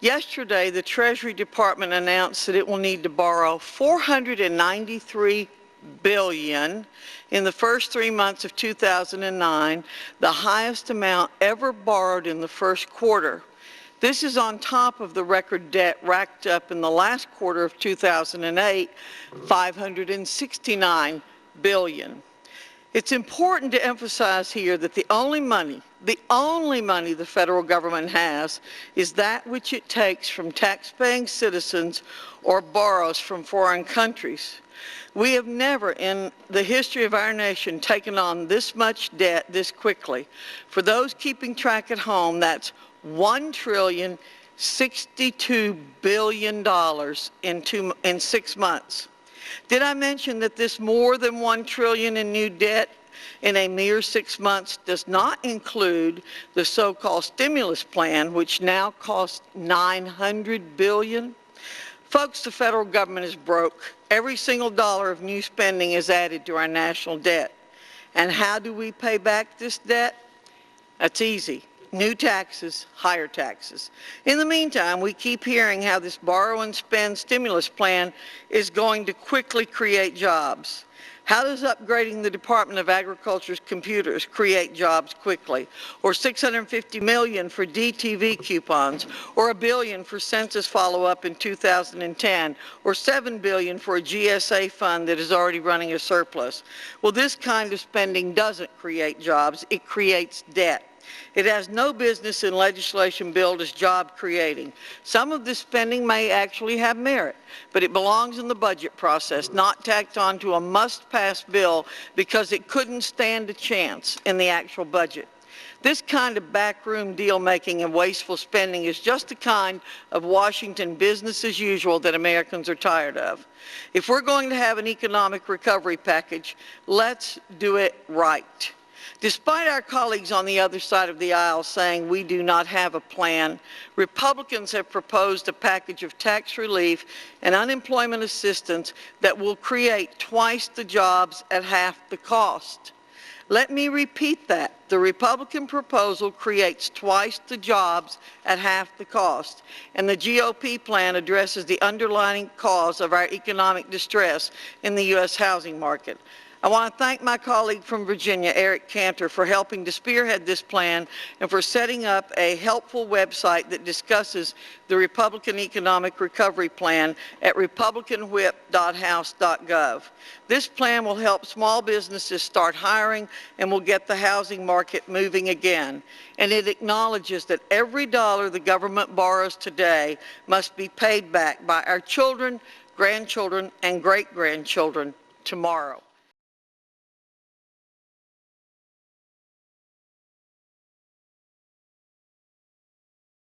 Yesterday, the Treasury Department announced that it will need to borrow $493 billion in the first 3 months of 2009, the highest amount ever borrowed in the first quarter. This is on top of the record debt racked up in the last quarter of 2008, $569 billion. It's important to emphasize here that the only money the federal government has is that which it takes from tax-paying citizens or borrows from foreign countries. We have never in the history of our nation taken on this much debt this quickly. For those keeping track at home, that's $1,062 billion in 6 months. Did I mention that this more than $1 trillion in new debt in a mere 6 months does not include the so-called stimulus plan, which now costs $900 billion? Folks, the federal government is broke. Every single dollar of new spending is added to our national debt. And how do we pay back this debt? That's easy. New taxes, higher taxes. In the meantime, we keep hearing how this borrow and spend stimulus plan is going to quickly create jobs. How does upgrading the Department of Agriculture's computers create jobs quickly? Or $650 million for DTV coupons? Or $1 billion for census follow-up in 2010? Or $7 billion for a GSA fund that is already running a surplus? Well, this kind of spending doesn't create jobs, it creates debt. It has no business in legislation billed as job creating. Some of this spending may actually have merit, but it belongs in the budget process, not tacked onto a must-pass bill because it couldn't stand a chance in the actual budget. This kind of backroom deal-making and wasteful spending is just the kind of Washington business as usual that Americans are tired of. If we're going to have an economic recovery package, let's do it right. Despite our colleagues on the other side of the aisle saying we do not have a plan, Republicans have proposed a package of tax relief and unemployment assistance that will create twice the jobs at half the cost. Let me repeat that. The Republican proposal creates twice the jobs at half the cost, and the GOP plan addresses the underlying cause of our economic distress in the U.S. housing market. I want to thank my colleague from Virginia, Eric Cantor, for helping to spearhead this plan and for setting up a helpful website that discusses the Republican Economic Recovery Plan at republicanwhip.house.gov. This plan will help small businesses start hiring and will get the housing market moving again. And it acknowledges that every dollar the government borrows today must be paid back by our children, grandchildren, and great-grandchildren tomorrow.